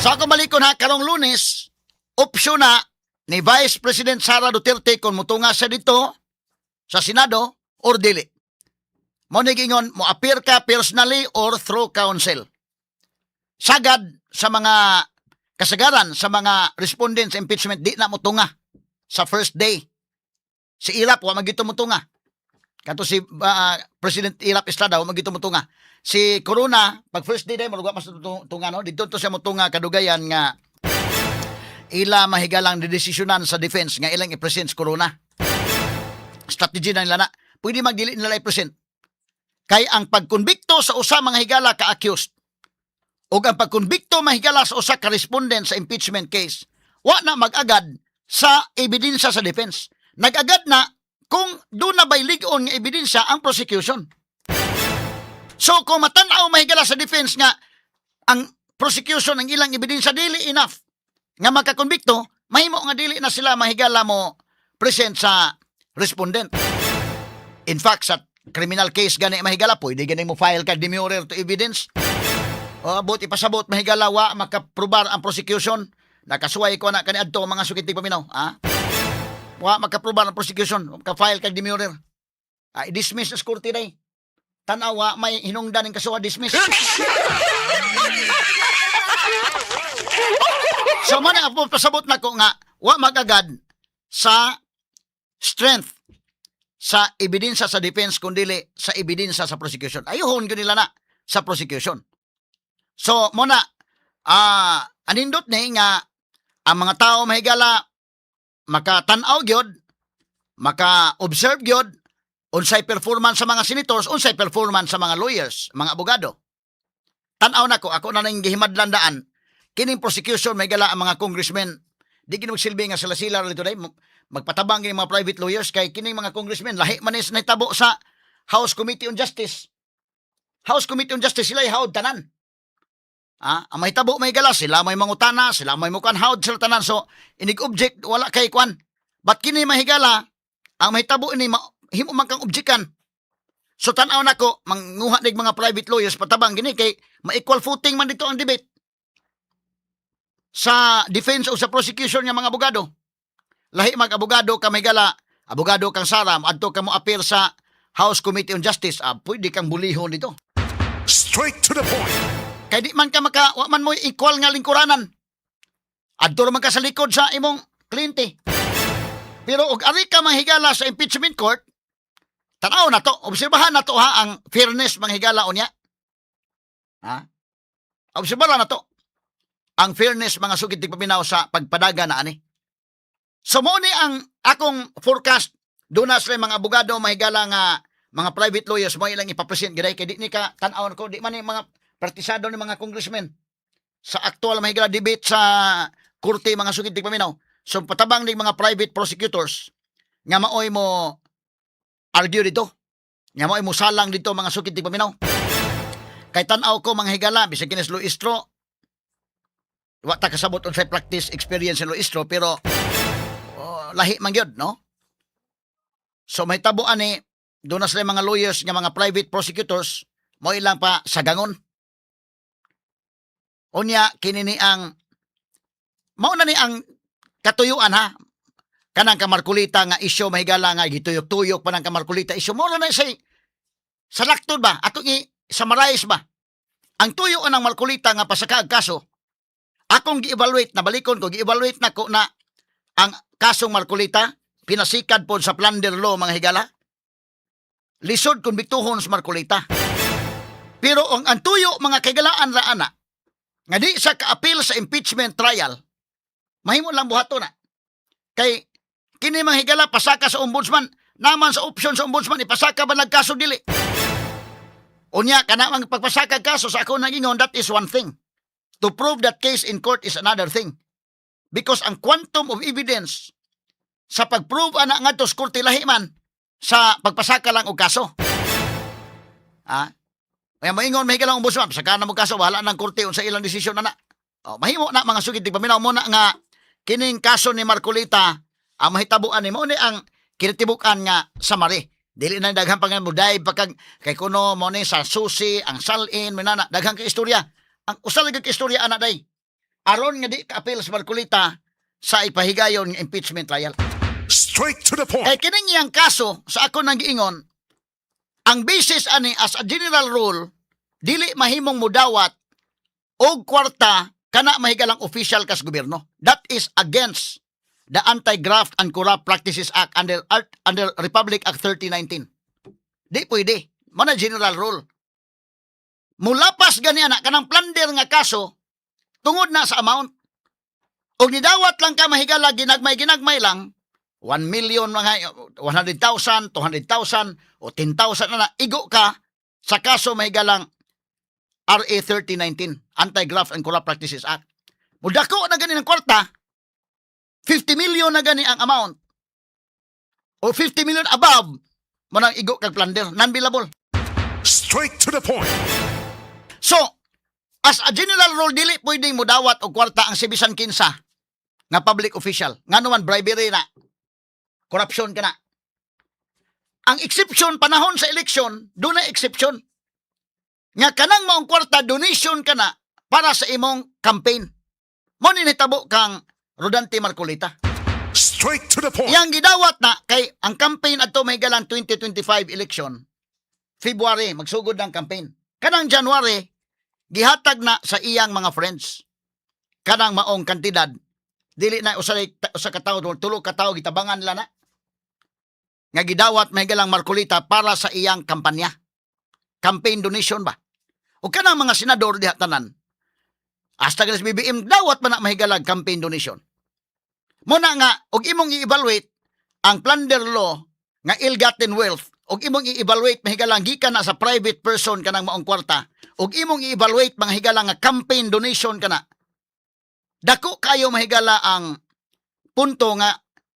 So ako balikon ha, karong Lunes, opsyon na ni Vice President Sara Duterte kung mutunga siya dito sa Senado or dili. Mo nigingon, mo appear ka personally or through counsel. Sagad sa mga kasagaran sa mga respondents sa impeachment, di na mutunga sa first day. Si Irap, wa magito mutunga. Kato si President Irap Estrada, wa magito mutunga. Si Corona, pag first day day, marugwa mas tunga, no? Dito to siya mutunga kadugayan nga ila mahigalang didesisyonan sa defense nga ilang i-present si Corona. Strategy na nila na. Pwede magdili nila i-present. Kay ang pagkonbikto sa usa mga higala ka-accused o ang pagkonbikto mahigala sa usa ka-respondent sa impeachment case, wa na mag-agad sa ebidensya sa defense. Nag-agad na kung doon na ba'y ligon nga ebidensya ang prosecution. So kung matanaw mahigala sa defense nga ang prosecution ng ilang ebidensya dili enough nga magkakonbikto, mahimo nga dili na sila mahigala mo present sa respondent. In fact, sa criminal case gani mahigala, pwede gani mo file ka demurrer to evidence. O abot ipasabot mahigala wa makaprobar ang prosecution. Nakasuway ko na kaniadto mga sukitig paminaw, ha? Wa makaprobar ang prosecution, maka-file ka demurrer. I-dismiss na korte day. Tanawa may hinungdan ng kasuwa dismiss. So man ang pasabot na ko nga wa magagad sa strength sa ebidensya sa defense kundili sa ebidensya sa prosecution. Ayuhon ko nila na sa prosecution. So muna anindot ni nga ang mga tao mahigala makatanaw gyud, maka-observe gyud unsay performance sa mga senators, unsay performance sa mga lawyers, mga abogado. Tanaw na ko, ako na nang gihimadlandaan, kining prosecution may gala ang mga congressmen, di kinugsilbi nga sila rito day, magpatabang kining mga private lawyers, kay kining mga congressmen, lahi manis na itabo sa House Committee on Justice. House Committee on Justice, sila ihawd tanan. Ang may tabo may gala, sila may mangutana, sila may mukan hawd sila tanan, so inig-object, wala kay kwan. But kini mahigala, ang may tabo ini himo man kang objekan. So tanaw na ko, manguha nig mga private lawyers patabang gini kay ma-equal footing man dito ang debate sa defense o sa prosecution ng mga abogado. Lahi mag abogado ka may gala, abogado kang Sara, adto ka mo appear sa House Committee on Justice, pwede kang bulihon dito. Straight to the point. Kay di man ka wa man mo equal nga lingkuranan. Adto man ka sa likod sa imong kliyente. Pero og ari ka mahigala sa impeachment court, tanaw na to, obserbahan na to ha, ang fairness manghigala unya. Obserbahan na to. Ang fairness mga sugid tigpaminaw sa pagpadaga na ani. So mo ni ang akong forecast, doon na sila mga abogado mahigala nga mga private lawyers mo ilang ipapresent giday kay di ni ka tanaw ko, di man ni mga partisado ni mga congressmen sa actual mahigala debate sa korte mga sugid tigpaminaw. So patabang ni mga private prosecutors nga maoy mo argue dito. Nga maoy mo salang dito mga sugid tigpaminaw. Kay tanaw ko mga higala bisag kinis Luistro. Wa ta kasabot unsay practice experience sa Luistro pero lahi man gyud, no? So may tabo ani do na sila mga lawyers nga mga private prosecutors mo ilang pa sagangon. Unya kini ni ang mao na ni ang katuyuan ha, kanang kamarkulita nga isyo mahigala nga gituyok-tuyok pa ng kamarkulita isyo mo na say sa laktod ba ato ni summarize ba ang tuyo ng markulita nga pasakaag kaso akong gi-evaluate na balikon ko gi-evaluate na ko na ang kasong markulita pinasikad pod sa plunder law mga higala lisod kung bituhon sa markulita pero ang tuyo mga kagalaan ra ana nga di sa ka-appeal sa impeachment trial mahimo lang buhato na. Kay kini mga higala pasaka sa ombudsman, naman sa option sa ombudsman ipasaka ba nagkaso dili. Unya kana ang pagpasaka kaso sa ako nagingon, that is one thing. To prove that case in court is another thing. Because ang quantum of evidence sa pagprove ana ngadto sa korte lahi man sa pagpasaka lang og kaso. Kaya maingon may higala ombudsman, pasaka na mo kaso wala nang korte unsa ilang desisyon na. Mahimo na mga sugid tigpaminaw mo na nga kining kaso ni Marcolita ang mahitabuan ni mo ni ang kinatibukan nga summary. Dili na daghang pangamuday pagkag kay kuno mo ni sa susi, ang salin, minana daghang ka istorya. Ang usa lagi ka istorya ana day. aron nga di ka-appeal sa Marcolita sa ipahigayon nga impeachment trial. Straight to the point. Kay kining iyang kaso sa ako nang giingon, ang basis ani as a general rule, dili mahimong mudawat og kwarta kana mahigalang official kas gobyerno. That is against the Anti-Graft and Corrupt Practices Act under Republic Act 3019. Di pwede. Mana general rule. Mulapas gani ana kanang plunder nga kaso tungod na sa amount. Og nidawat lang ka mahigala ginagmay lang 1 million mga 100,000, 200,000 o 10,000 na igo ka sa kaso mahigalang RA 3019, Anti-Graft and Corrupt Practices Act. Mudako na gani ng kwarta, 50 million na gani ang amount. O 50 million above, mo nang igo kag plunder, non-billable. Straight to the point. So, as a general rule, dili pwedeng mudawat og kwarta ang si bisan kinsa nga public official. Nga naman bribery na, corruption ka na. Ang exception, panahon sa eleksyon, doon na exception. Nga kanang maong kwarta, donation ka na para sa imong campaign. Mo ninitabo kang Rodante Marcolita. Straight to the point. Yang gidawat na kay ang campaign adto may galang 2025 election. February magsugod ng campaign. Kanang January gihatag na sa iyang mga friends. Kanang maong kantidad dili na usa ka tawo tulo ka tawo gitabangan nila na. Nga gidawat may galang Marcolita para sa iyang kampanya. Campaign donation ba? O kanang mga senador diha tanan. Hasta ganas BBM dawat man na mahigalag campaign donation. Muna nga, og imong i-evaluate ang plunder law nga ill-gotten wealth, og imong i-evaluate mahigalang gikan na sa private person kanang maong kwarta, og imong i-evaluate mga higalang nga campaign donation kana. Dako kayo mahigala ang punto nga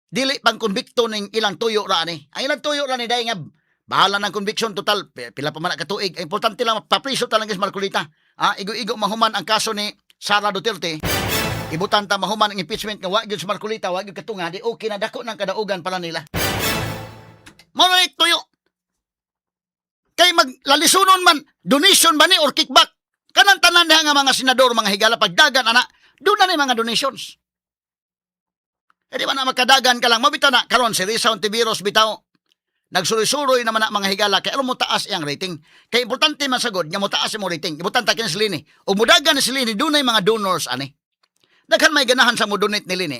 dili pang konbikto ning ilang tuyo ra ni. Ang ilang tuyo ra ni day nga bahala ng conviction total pila pa man ka tuig. Importante lang papriso talaga sa Marcolita. Igo-igo mahuman ang kaso ni Sara Duterte. Ibutan ta mahuman ang impeachment nga wa gyud sa Marcolita, wa gyud katunga, di okay na dako ng kadaugan pala nila. Mao tuyo. Kay maglalisunon man donation ba ni or kickback. Kanang tanan diha nga mga senador, mga higala pagdagan ana, doon na ni mga donations. E di ba na makadagan ka lang, mabitaw na karon si Risa Ontiveros bitaw. Nagsuroy-suroy naman na mga higala kay aron mo taas iyang rating. Kay importante man sagod nga mo taas imong rating. Ibutan ta kin si Lini. O mudagan ni si Lini dunay mga donors ani. Daghan may ganahan sa mo donate ni Lini.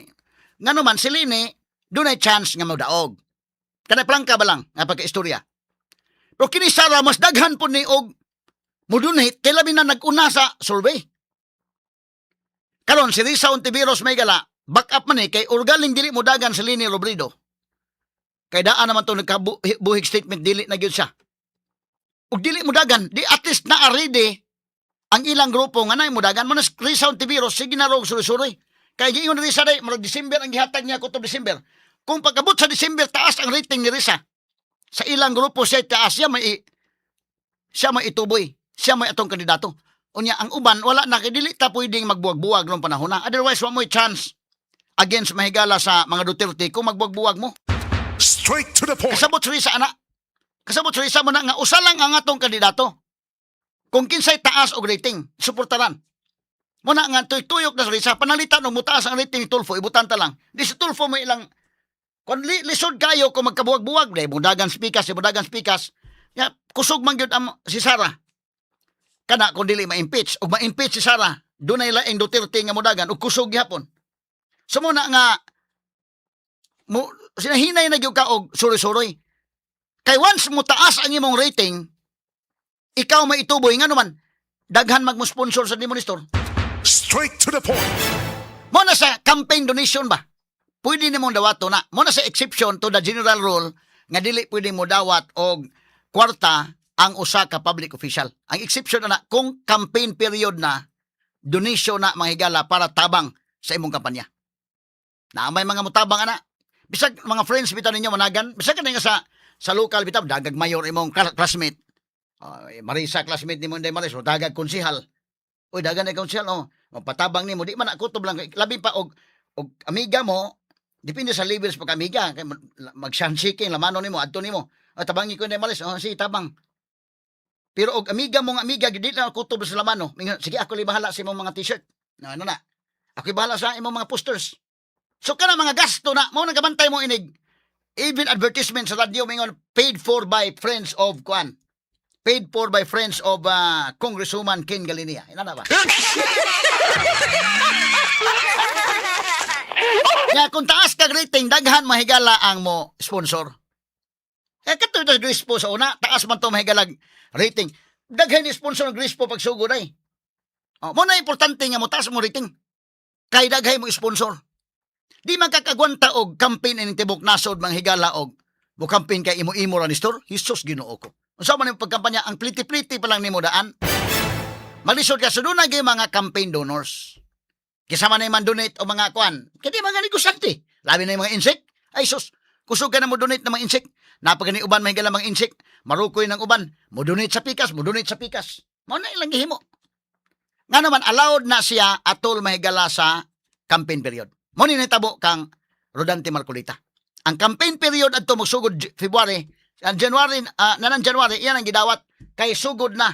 Ngano man si Lini dunay chance nga modaog. Kanay plangka ba lang nga pagkaistorya. Pero kini Sara mas daghan po ni og mo donate kay labi na nag-una sa survey. Karon si Risa Ontiveros may gala back up man kay urgaling dili mudagan si Lini Robredo. Kay daan naman to nagkabuhig statement dili na gyud siya. Ug dili mudagan, di at least na ready ang ilang grupo nga nay mudagan mo na Risa Ontiveros sige na rog suri-suri. Kay giingon ni Risa day murag December ang gihatag niya kutob December. Kung pagabot sa December taas ang rating ni Risa. Sa ilang grupo siya taas siya may ituboy. Siya may atong kandidato. Unya ang uban wala na kay dili ta pwedeng magbuwag-buwag nung panahon na. Otherwise wa mo'y chance against mahigala sa mga Duterte kung magbuwag-buwag mo. Straight to the point. Kasabot sa Risa, anak. Kasabot sa Risa mo na nga, usa lang ang atong kandidato. Kung kinsay taas og rating, suportaran. Muna nga, tuyok na sa Risa, panalitan o mutaas ang rating ni Tulfo, ibutan ta lang. Di si Tulfo may ilang, kung lisod kayo kung magkabuwag-buwag, dahil mudagan speakas, ya, kusog man yun si Sara. Kana, kung dili ma-impeach, o ma-impeach si Sara, doon na ilaing Duterte nga mudagan, o kusog yapon. So muna nga, sinahinay na gyud ka og suroy-suroy. Kay once mo taas ang imong rating, ikaw maituboy nga naman daghan magmo-sponsor sa demonistor. Straight to the point. Mo na sa campaign donation ba? Pwede nimong dawato na. Mo na sa exception to the general rule nga dili pwede mo dawat og kwarta ang usa ka public official. Ang exception na kung campaign period na donation na mahigala para tabang sa imong kampanya. Na may mga mutabang ana. Bisag mga friends bitaw ninyo managan, bisag ka nga sa local bitaw dagag mayor imong classmate. Marisa classmate nimo Inday Maris, dagag konsehal. Oy dagan ay konsehal patabang nimo di man ako lang labi pa og amiga mo, depende sa levels pag amiga kay mag-shaking lamano nimo adto nimo. Tabangi ko Inday Maris, si tabang. Pero og amiga mong amiga gid na kutob sa lamano. Sige ako li bahala sa imong mga t-shirt. Ano na. Ako'y bahala sa imong mga posters. So kana mga gasto na mao nagabantay mo inig. Even advertisement sa radyo mingon paid for by friends of Kwan. Paid for by friends of Congresswoman Ken Galinia. Ina na ba? Nga kung taas kag rating daghan mahigala ang mo sponsor. Kato na Grispo sa una, taas man to mahigalag rating. Daghan ni sponsor ng Grispo pag sugod ay. Mo na importante nga mo taas mo rating. Kay daghay mo sponsor. Di man kakagwanta og campaign in tibok nasod mang higala og mo campaign kay imo-imo ra ni store. Hesus Ginoo ko. Unsa man yung pagkampanya ang pliti-pliti pa lang nimo daan. Malisod ka sa dunay gyud mga campaign donors. Kisama na man donate o mga kwan. Kaya mga negosante. Labi na yung mga insect. Ay sus, kusog ka na mo donate ng mga insect. Napagani uban mahigala mga insect. Marukoy ng uban. Mo donate sa pikas, mo donate sa pikas. Mao na ilang gihimo. Nga naman, allowed na siya atol mahigala sa campaign period. Mo ni nitabo kang Rodante Marcolita. Ang campaign period adto magsugod February, January, January, iyan ang gidawat kay sugod na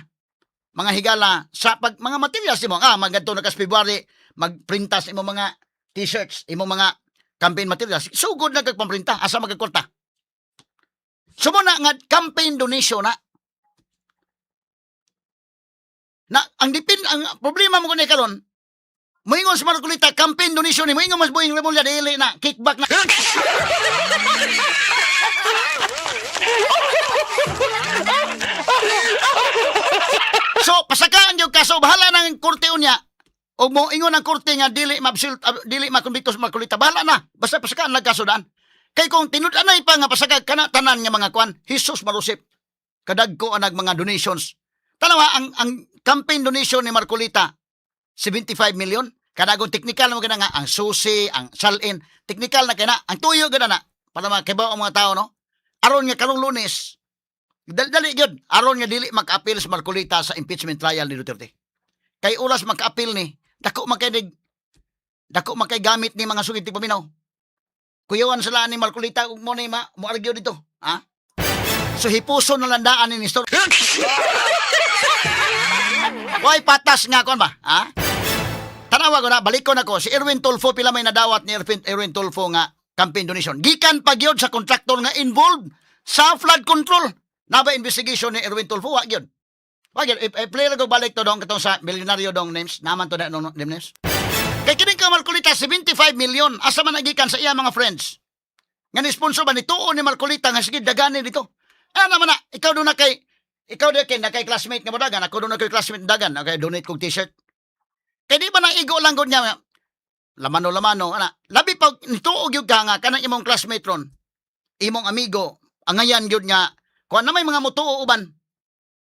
mga higala sa pag mga materials mo. Magadto na kas February, magprintas imo mga t-shirts, imo mga campaign materials. Sugod na kagpamprinta, asa magkakwarta. Sumo na nga campaign donation na. Ang problema mo kunay karon, moingon sa Marcolita, campaign donation ni moingon mas buing Remulla dili na kickback na. So pasakaan yung kaso bahala nang korte unya. O mo ingon ang korte nga dili makonbiktos Marcolita, bahala na. Basta pasakaan lang kaso daan. Kay kung tinud-anay pa nga pasagag kana tanan nga mga kwan, Hesus marusip. Kadagko anag mga donations. Tanawa ang campaign donation ni Marcolita 75 million. Kadagong technical mo gana nga ang susi, ang salin, technical na kana, ang tuyo gana na para makibaw ang mga tao no. Aron nga karong Lunes. Dali gyud, aron nga dili maka-appeal sa Marcolita sa impeachment trial ni Duterte. Kay oras maka-appeal ni, dako makay gamit ni mga sugid ti paminaw. Kuyawan sila ni Marcolita ug mo ni mo argue dito, ha? So hipuson na landaan ni Nestor. Why patas nga kon ba, ha? Tanawa ko na, balik ko na ko, si Erwin Tulfo pila may nadawat ni Erwin Tulfo nga campaign donation. Gikan pa gyud sa contractor nga involved sa flood control. Naba investigation ni Erwin Tulfo, wa gyud. Wa gyud, player ko balik to dong katong sa milyonaryo dong names, naman to na nung names. Kay kining ka Marcolita 75 million asa man nagikan sa iya mga friends. Nga ni sponsor ba ni tuo ni Marcolita nga sige dagani dito. Naman na, ikaw do na kay classmate nga dagan, ako do na kay classmate dagan, okay, donate kog t-shirt. Kay di ba nang igo lang gud niya lamano ana. Labi pag nituo gyud ka nga kanang imong classmate ron, imong amigo, angayan gyud nga kuan na may mga mutuo uban.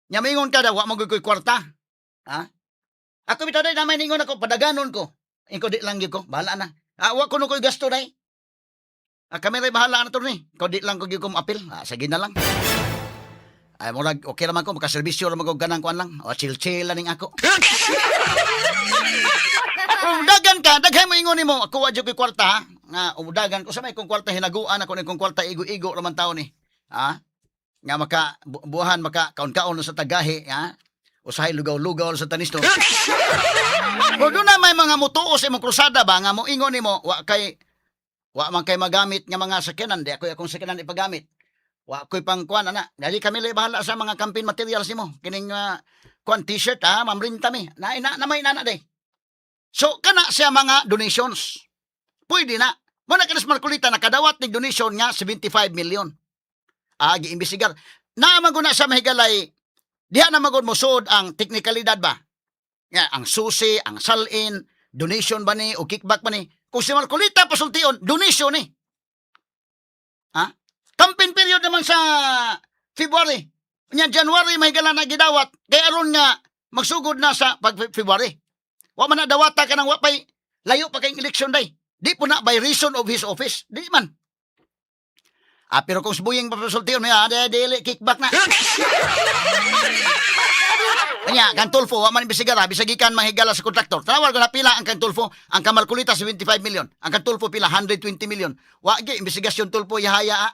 Nya mingon ka daw wa mo gyud koy kwarta. Ha? Ako bitaw day namay ningon ako padaganon ko. Iko di lang gyud ko, bahala na. Wa ko no koy gasto day. Kami ray bahala na to ni. Ikaw di lang ko gyud ko apil. Sige na lang. Ay murag okay naman ko makaserbisyo ra ko ganang kuan lang. O chill-chill lang ako. Dagan ka, daghay mo ingon nimo, ako wa jud koy kwarta nga udagan ko sa may kung kwarta hinaguan ako ni kung kwarta igo-igo ra man tawo ni. Ha? Nga maka buhan maka kaon-kaon sa tagahi, ha? Usahay lugaw-lugaw sa tanis to. Pero doon na may mga mutuo sa imong krusada ba nga mo ingon nimo wa man kay magamit nga mga sakyanan, di ako akong sakyanan ipagamit. Wa ko'y pang kuan ana. Dali kami lay bahala sa mga campaign materials nimo. Kining kuan t-shirt ha, mamrinta mi. Na may nana day. So kana siya mga donations. Pwede na. Mo na kanas Marcolita nakadawat ning donation nga 75 million. Giimbestigar. Naamaguna sa mahigalay diha na magud mo sud ang teknikalidad ba? Nga ang susi, ang salin, donation ba ni o kickback ba ni? Kung si Marcolita pasultion, donation ni. Ha? Campaign period naman sa February. Nya January mahigala na gidawat. Kay aron nga magsugod na sa February. Wa man na dawata ka nang wa pay layo pa kay election day. Di po na by reason of his office. Di man. Pero kung subuying papasultiyon mo yan, dili kickback na. Kanya, kan Tulfo, wa man imbestigara, bisagikan manghigala sa kontraktor. Tanawal ko na pila ang kan Tulfo, ang kamalkulita 75 million. Ang kan Tulfo pila 120 million. Wa gi imbestigasyon Tulfo yahaya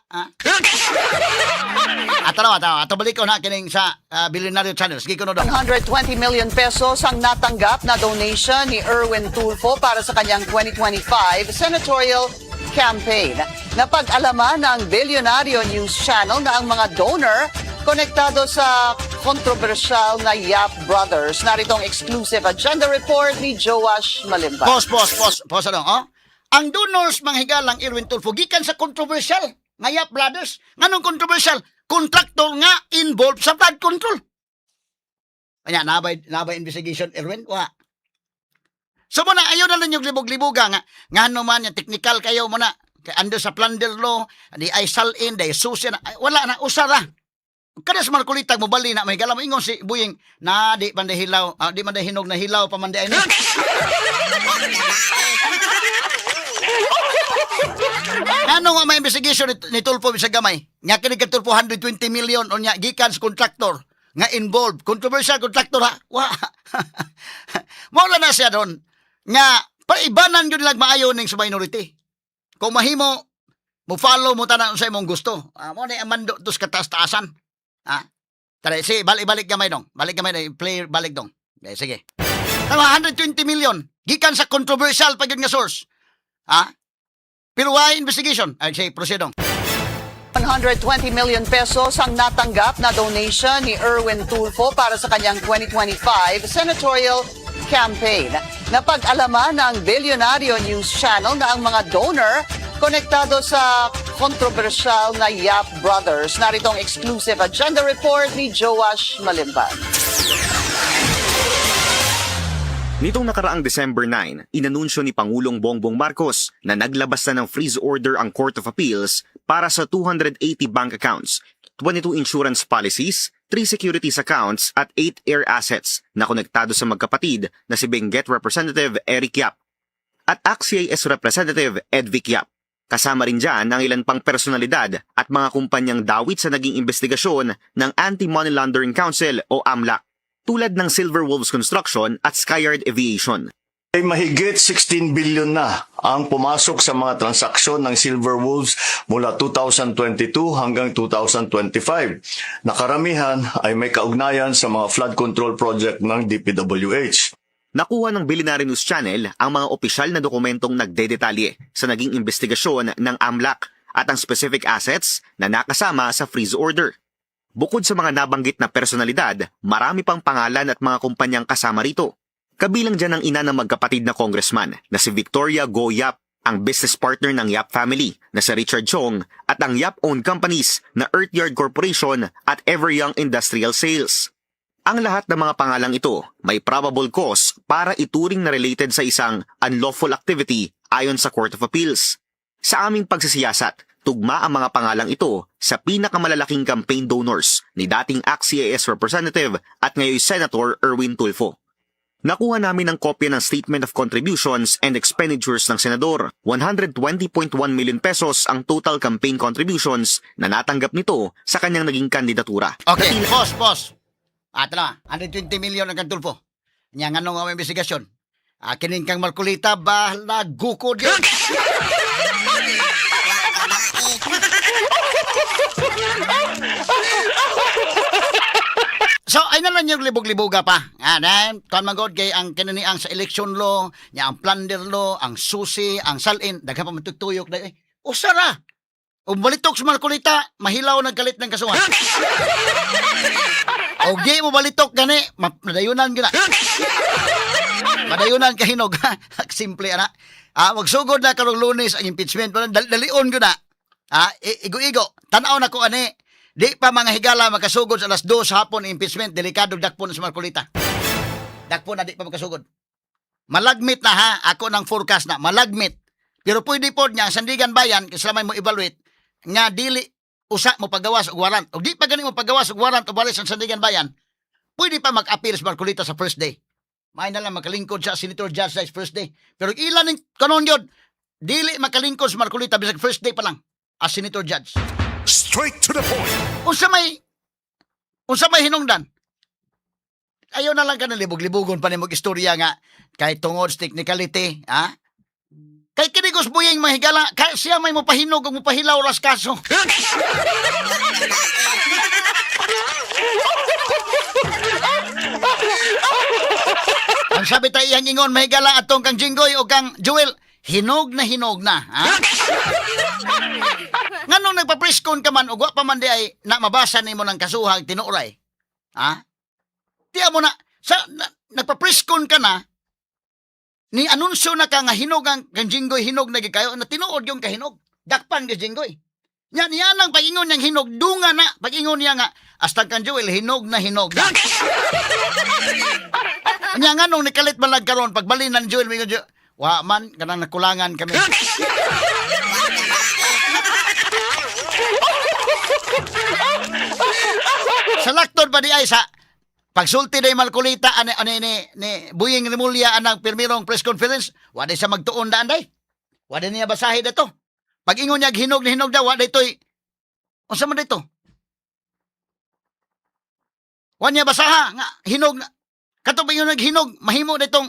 Tanawa. Ato balik ko na kining sa Billionaire Channel. Sige ko no daw. 120 million pesos ang natanggap na donation ni Erwin Tulfo para sa kanyang 2025 senatorial campaign. Napag-alaman ng Billionario News Channel na ang mga donor konektado sa kontrobersyal na Yap Brothers. Narito ang exclusive agenda report ni Joash Malimba. Pause ano, oh? Ang donors manghigalang Erwin Tulfo gikan sa controversial nga Yap Brothers. Nganong controversial? Kontraktor nga involved sa flood control. Kanya, nabay investigation, Erwin? Wa. So muna, ayaw na lang yung libog-liboga nga. Nga naman yung technical kayo muna. Kaya ando sa plunder law, di ay salin, di ay susi na. Wala na, usara. Kada sa markulitag mo bali na may galam ingon si Buying na di man hilaw, di man hinog na hilaw pamanday ni. Ano nga may investigation ni Tulfo sa gamay? Nya kini ka Tulfo 120 million o nya gikan sa contractor nga involved. Controversial contractor ha. Wa. Mawala na siya doon. Nga paibanan yun lang maayo ning sa minority. Kung mahimo mo follow mo tanan sa imong gusto. Mo ni amando tos kataas-taasan. Tara, sige, balik gamay dong. Balik gamay dong. Play, balik dong. Okay, sige. Tama, 120 million. Gikan sa controversial pag yun nga source. Pero why investigation? Ay, sige, proceed dong. 120 million pesos ang natanggap na donation ni Erwin Tulfo para sa kanyang 2025 senatorial campaign. Napag-alaman ng Billionario News Channel na ang mga donor konektado sa kontrobersyal na Yap Brothers. Narito ang exclusive agenda report ni Joash Malimban. Nitong nakaraang December 9, inanunsyo ni Pangulong Bongbong Marcos na naglabas na ng freeze order ang Court of Appeals para sa 280 bank accounts, 22 insurance policies, 3 securities accounts at 8 air assets na konektado sa magkapatid na si Benguet Representative Eric Yap at ACT-CIS Representative Edvic Yap. Kasama rin dyan ang ilan pang personalidad at mga kumpanyang dawit sa naging investigasyon ng Anti-Money Laundering Council o AMLAC, tulad ng Silver Wolves Construction at Skyard Aviation. Ay mahigit 16 billion na ang pumasok sa mga transaksyon ng Silver Wolves mula 2022 hanggang 2025. Nakaramihan ay may kaugnayan sa mga flood control project ng DPWH. Nakuha ng Billionaire News Channel ang mga opisyal na dokumentong nagdedetalye sa naging investigasyon ng AMLAC at ang specific assets na nakasama sa freeze order. Bukod sa mga nabanggit na personalidad, marami pang pangalan at mga kumpanyang kasama rito. Kabilang dyan ang ina ng magkapatid na congressman na si Victoria Go Yap, ang business partner ng Yap family na si Richard Chong at ang Yap-owned companies na Earthyard Corporation at Everyoung Industrial Sales. Ang lahat ng mga pangalang ito may probable cause para ituring na related sa isang unlawful activity ayon sa Court of Appeals. Sa aming pagsisiyasat, tugma ang mga pangalang ito sa pinakamalalaking campaign donors ni dating ACT-CIS Representative at ngayon Senator Erwin Tulfo. Nakuha namin ang kopya ng Statement of Contributions and Expenditures ng Senador. 120.1 million pesos ang total campaign contributions na natanggap nito sa kanyang naging kandidatura. Okay, pause. Ito na, 120 million ang Tulfo. Nya nga nung investigasyon. Kining kang Marcolita ba nagukod yun? So, ay na lang yung libog-liboga pa. Kuan magod kay ang kinini ang sa election law, nya ang plunder law, ang susi, ang salin, daghan pa matutuyok na usara. Balitok sa Marcolita, mahilaw nagkalit ng kasuhan. O di mo balitok gani, madayunan gina. Madayunan ka hinog. Simple ana. Magsugod na karong Lunes ang impeachment, dalion gina. Igo-igo. Tanaw na ko ani. Di pa mga higala makasugod sa alas 2 hapon impeachment, delikado dakpon sa Marcolita. Dakpon na di pa makasugod. Malagmit na ha, ako ng forecast na, malagmit. Pero pwede po niya, Sandigan Bayan, kasama mo evaluate, nga dili usa mo pagawas og warrant. O di pa gani mo pagawas og warrant o balis ang Sandigan Bayan, pwede pa mag-appeal sa Marcolita sa first day. May na lang makalingkod sa Senator Judge sa first day. Pero ilan ng kanon yun, dili makalingkod sa Marcolita bisag first day pa lang as Senator Judge. Straight to the point. Unsa may hinungdan? Ayaw na lang ka na libog-libugon pa ni istorya nga kay tungod sa technicality, ha? Kay kinigos buyeng mahigala, kay siya may mopahinog o mopahilaw ras kaso. Ang sabi tayo iyang ingon, mahigala atong kang Jinggoy o kang Joel, hinog na, ha? Nga nung nagpapreskon ka man, ugwa pa man di ay na mabasa ni mo ng kasuhang tinuray. Ha? Tiya mo na, nagpapreskon ka na, ni anunsyo na ka nga hinog ang kang Jinggoy, hinog na gikayo, na tinuod yung kahinog. Dakpan ka Jinggoy. Yan ang pag-ingon niyang hinog, dunga na, pag-ingon niya nga, hasta kang Joel, hinog na. Nya nga nung nikalit balag karon pagbali ng Joel, may Joel, wa man, kanang nakulangan kami. Sa laktod ba di ay sa pagsulti na Malcolita ni Buying Rimulya anang pirmirong press conference, wala siya magtuon daan day. Wala niya basahin ito. Pag ingon niya hinog na hinog daw, wala ito'y, unsa man dito? Wala niya basaha, nga, hinog na. Katong yung naghinog, mahimo ditong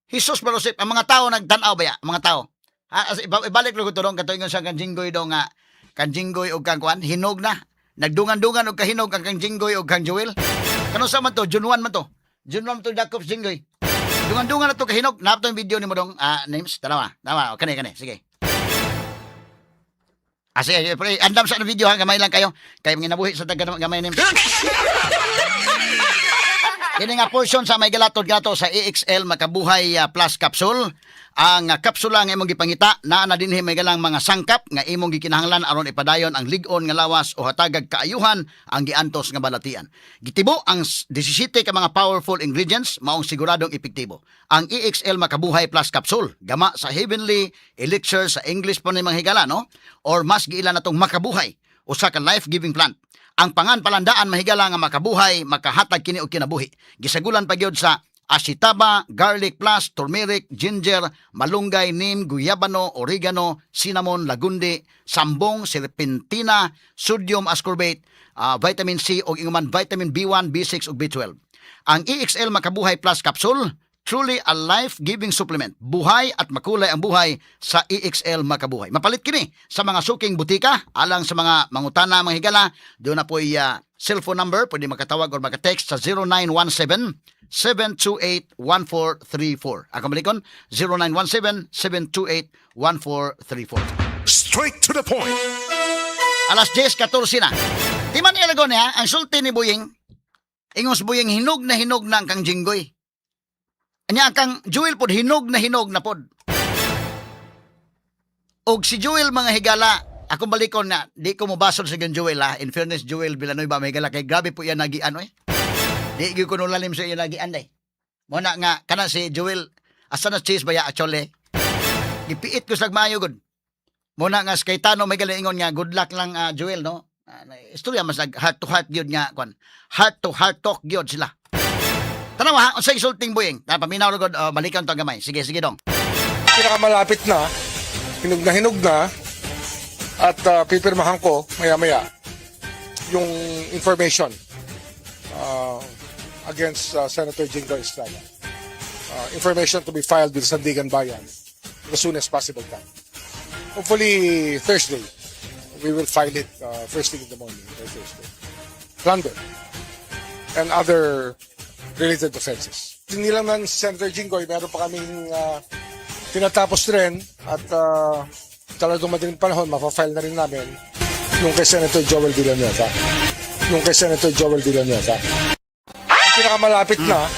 Jesus Barosip, ang mga tao nagtanaw ba ya? Ang mga tao. Ibalik lang ko ito dong, katong yung sa kanjinggoy dong nga, kanjinggoy o kang kuan, hinog na. Nagdungan-dungan o kahinog ang kanjinggoy o kang Joel. Kano sa man to? Junuan man to. Junuan man to dakop jinggoy. Dungan-dungan na to kahinog. Napto yung video ni mo dong, names. Tama, kani, sige. Sige, andam sa video ha, gamay lang kayo. Kaya mga nabuhi sa gamay names. Kini nga portion sa may galatod gato sa EXL Makabuhay Plus Capsule. Ang kapsula nga imong gipangita na dinhi may galang mga sangkap nga imong gikinahanglan aron ipadayon ang lig-on nga lawas o hatagag kaayuhan ang giantos nga balatian. Gitibo ang 17 ka mga powerful ingredients maong siguradong epektibo. Ang EXL Makabuhay Plus Capsule gama sa Heavenly Elixir sa English pa ni mga higala, no? Or mas giilan natong makabuhay, usa ka life-giving plant. Ang pangan palandaan mahigala nga makabuhay, makahatag kini og kinabuhi. Gisagulan pa gyud sa asitaba, garlic plus, turmeric, ginger, malunggay, neem, guyabano, oregano, cinnamon, lagundi, sambong, serpentina, sodium ascorbate, vitamin C o inguman vitamin B1, B6 ug B12. Ang EXL Makabuhay Plus Capsule, truly a life-giving supplement. Buhay at makulay ang buhay sa EXL Makabuhay. Mapalit kini sa mga suking butika, alang sa mga mangutana, mga higala. Doon na po cellphone number, pwede makatawag o makatext sa 0917-728-1434. Ako malikon, 0917-728-1434. Straight to the point. Alas 10:14 na. Timan ilagon niya, ang sulti ni Buying, ingos Buying, hinog na ang kang Jinggoy. Anya kang Joel pod hinog na pod. Og si Joel mga higala, ako balikon na di ko mobasol sa Joel ha. In fairness Joel Villanueva mga higala kay grabe po yan nagian Di gyud ko nulalim sa iya nagian day. Mo na nga kana si Joel asa na cheese baya actually. Gipiit ko sa maayo gud. Mo na nga kay Tano may galingon nga good luck lang Joel no. Istorya mas heart to heart gyud nga kon. Heart to heart talk gyud sila. Tanawa ha, unsay sulting Buying. Paminaw ra gud balikan to gamay. Sige dong. Pinakamalapit na, hinog na, at pipirmahan ko maya-maya yung information against Senator Jinggoy Estrada. Information to be filed with Sandigan Bayan as soon as possible time. Hopefully Thursday. We will file it first thing in the morning by Thursday. Plunder and other related offenses. Hindi lang ng Senator Jinggoy, meron pa kaming tinatapos rin at talagang madaling panahon, mapafile na rin namin yung kay Senator Joel Villanueva. Ang pinakamalapit na,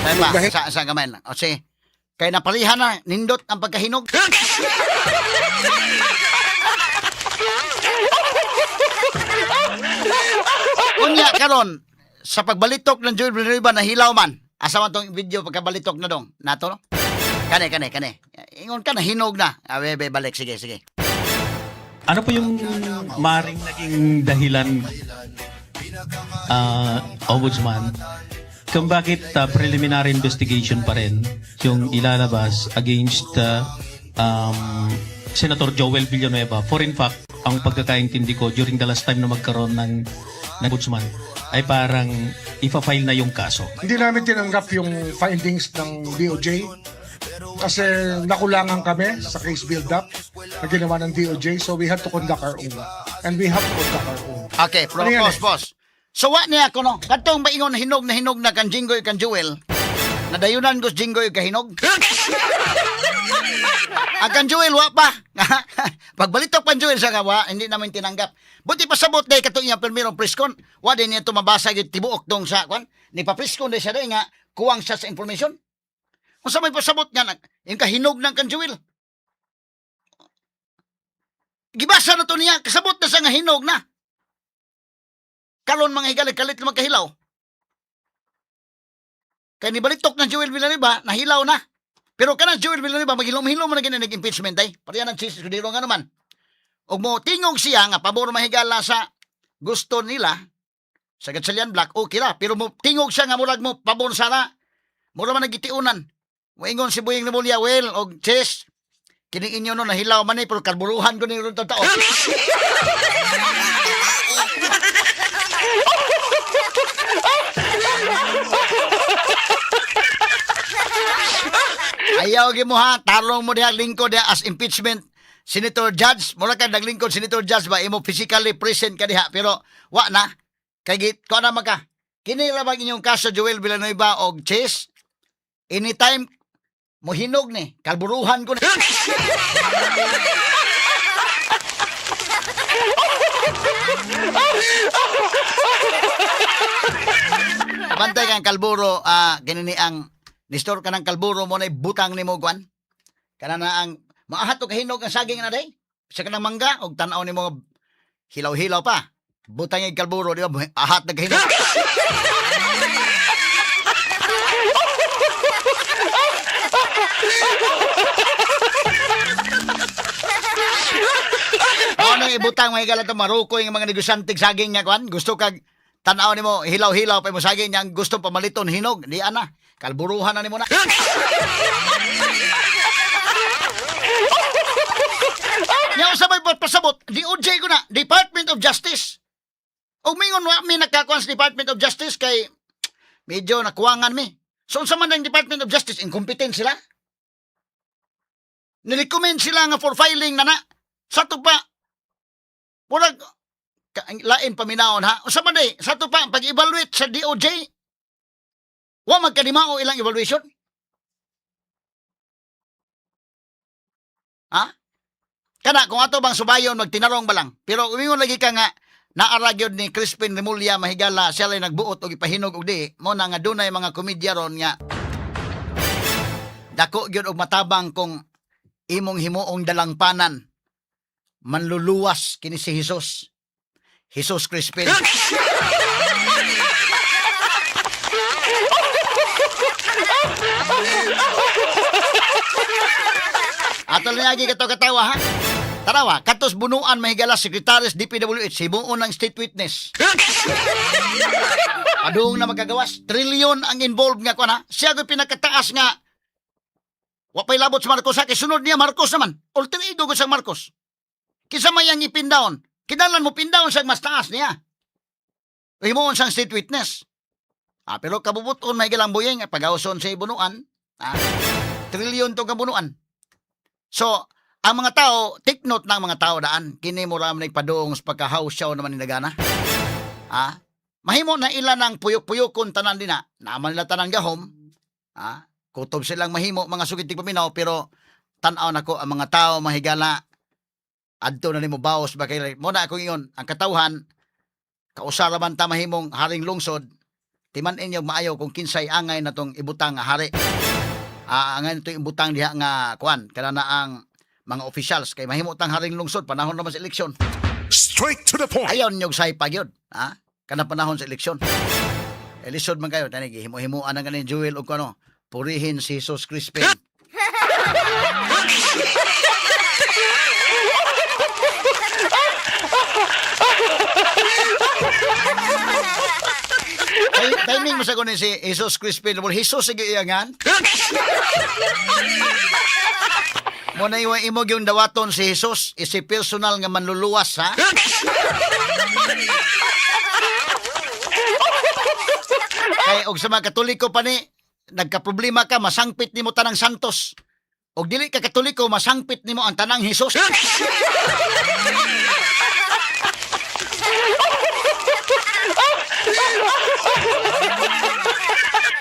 Ay ba, sa gamay lang. O sige, kay napalihan na, nindot ang pagkahinog. Kunya karon sa pagbalitok ng Joel Villanueva na hilaw man. Asa man tong video pagkabalitok na dong. Nato no? Kane. Ingon ka na hinog na. Bebe balik sige. Ano po yung maring naging dahilan, Ombudsman, kung bakit preliminary investigation pa rin yung ilalabas against Senator Joel Villanueva for in fact ang pagkakaintindi ko during the last time na magkaroon ng ombudsman ay parang ipa-file na yung kaso. Hindi namin tinanggap yung findings ng DOJ kasi nakulangan kami sa case build-up na ginawa ng DOJ, so we had to conduct our own. And we have to conduct our own. Okay, Ano yan boss. So wa niya ako no. Katong maingon na hinog na kan Jinggoy kan Jewel. Nadayunan ko si Jinggoy kahinog. Ang kan Jewel wa pa. Pagbalitok pan Jewel sa gawa, hindi namin tinanggap. Buti pasabot day katong iyang permirong preskon. Wa din niya tumabasa gyud tibuok dong sa kwan. Ni pa preskon day siya day nga kuwang siya sa information. Unsa may pasabot nga yung kahinog ng kan Jewel. Gibasa na to niya, kasabot na sa nga hinog na. Karon mga higalig-kalit na magkahilaw. Kaya nibalitok ng Joel Villanueva, nahilaw na. Pero kanang Joel Villanueva, maghilom-hilom mo na ganyan nag-impeachment ay. Pariyan ang sis, kudiro nga naman. O mo, tingog siya nga, pabor mahigala sa gusto nila, sa Gatchalian Black, okay ra. Pero mo, tingog siya nga, murag mo, pabor sana. Mura man nagitiunan. Moingon si Buying Namulya, well, o sis, kining inyo no, nahilaw man eh, pero karburuhan ko ni ron tao. Ayaw gi mo ha, tarong mo diha lingkod diha as impeachment Senator Judge. Mura ka naglingkod Senator Judge ba imo physically present ka diha pero wa na kay ko na maka. Kini ra bang inyong kaso Joel Villanueva og Chase? Anytime mo hinog ni, kalburuhan ko na. Bantay kang kalburo, ganini ang nistor ka ng kalburo mo na butang ni mo, Gwan. Kana na ang maahat o kahinog ang saging na day. Sa kanang mangga, o tanaw ni mo hilaw-hilaw pa. Butang yung kalburo, di ba? Ahat na kahinog. Ano ibutang mga galat maruko yung mga negosyanteng saging nga, Gwan? Gusto kag tanaw ni mo, hilaw-hilaw pa mo saging niya, gusto pamaliton, hinog. Di ana, kalburuhan na ni mo na. Nga sabay pasabot, DOJ ko na, Department of Justice. O mingon wa mi nagkakuan sa Department of Justice kay medyo nakuwangan mi. So unsa man ang Department of Justice, incompetent sila? Nirecommend sila nga for filing na sa to pa. Murag lain paminahon ha. Unsa man day, sa to pa pag-evaluate sa DOJ. Wa magkadimao ilang evaluation. Ha? Kana kung ato bang subayon magtinarong ba lang. Pero umingon lagi ka nga naaragyod ni Crispin Remulla mahigala siya lay nagbuot og ipahinog og di mo na nga dunay mga komedya ron nga dako gyud og matabang kung imong himuong dalangpanan manluluwas kini si Jesus. Jesus Crispin. Ato na lagi kato katawa ha. Tarawa, katos bunuan mahigala sekretaris DPWH himuon ng state witness. Adung na magagawas, trilyon ang involved nga ko na. Siya ko pinakataas nga wapay labot sa Marcos ha, kisunod niya Marcos naman. Alter ego ko sa Marcos. Kisa may ang ipindaon. Kinalan mo pindaon sa mas taas niya. Himuon sang state witness. Pero kabubuton may galang buyeng pag-auson sa ibunuan. Trilyon to kabunuan. So, ang mga tao, take note ng mga tao daan. Kini mo ram nagpadoong sa pagka-house show naman inagana. Mahimo na ilan ang puyok-puyokon tanan din na. Naaman nila tanang gahom. Kutob silang mahimo mga sugitig paminaw pero tanaw na ko ang mga tao mahigala adto na nimo baos ba kay mo na ako ingon ang katawhan kausara man ta mahimong haring lungsod timan inyo maayo kung kinsay angay natong ibutang nga hari. Angay natong ibutang diha nga kuan kana na ang mga officials kay mahimo tang haring lungsod panahon naman sa eleksyon. Straight to the point. Ayon nyog say pagyod, kana panahon sa eleksyon. Elisod man kayo tani himo-himuan ang ganin Joel og kuno purihin si Jesus Crispin. Timing mo sa kunin si Jesus Crispin. Jesus sige iyangan. Mo na iwa imo yung dawaton si Jesus, isi personal nga manluluwas, ha? Kay og sa mga Katoliko pa ni, nagka-problema ka, masangpit nimo tanang santos. Og dili ka Katoliko, masangpit nimo ang tanang Jesus.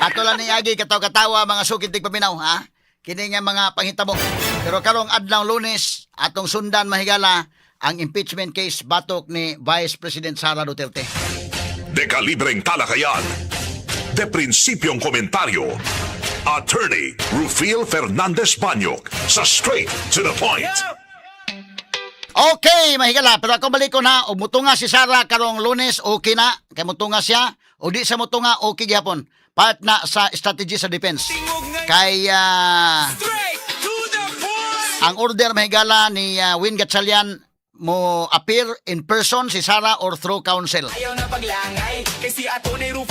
Ato lang ni Agi katawa-katawa mga sukid tig paminaw, ha? Kini nga mga panghitabo. Pero karong adlaw Lunes, atong sundan mahigala ang impeachment case batok ni Vice President Sara Duterte. De kalibreng talakayan. De prinsipyong komentaryo. Attorney Rufil Fernandez Banyok sa Straight to the Point. Okay, mahigala. Pero ako balik ko na, o mutunga si Sara karong Lunes, okay na. Kay mutunga siya, o di sa mutunga, okay gyapon. Part na sa strategy sa defense. Kay ang order mahigala ni Win Gatchalian mo appear in person si Sara or through counsel. Ayaw na paglangay, kasi ato ni Rufil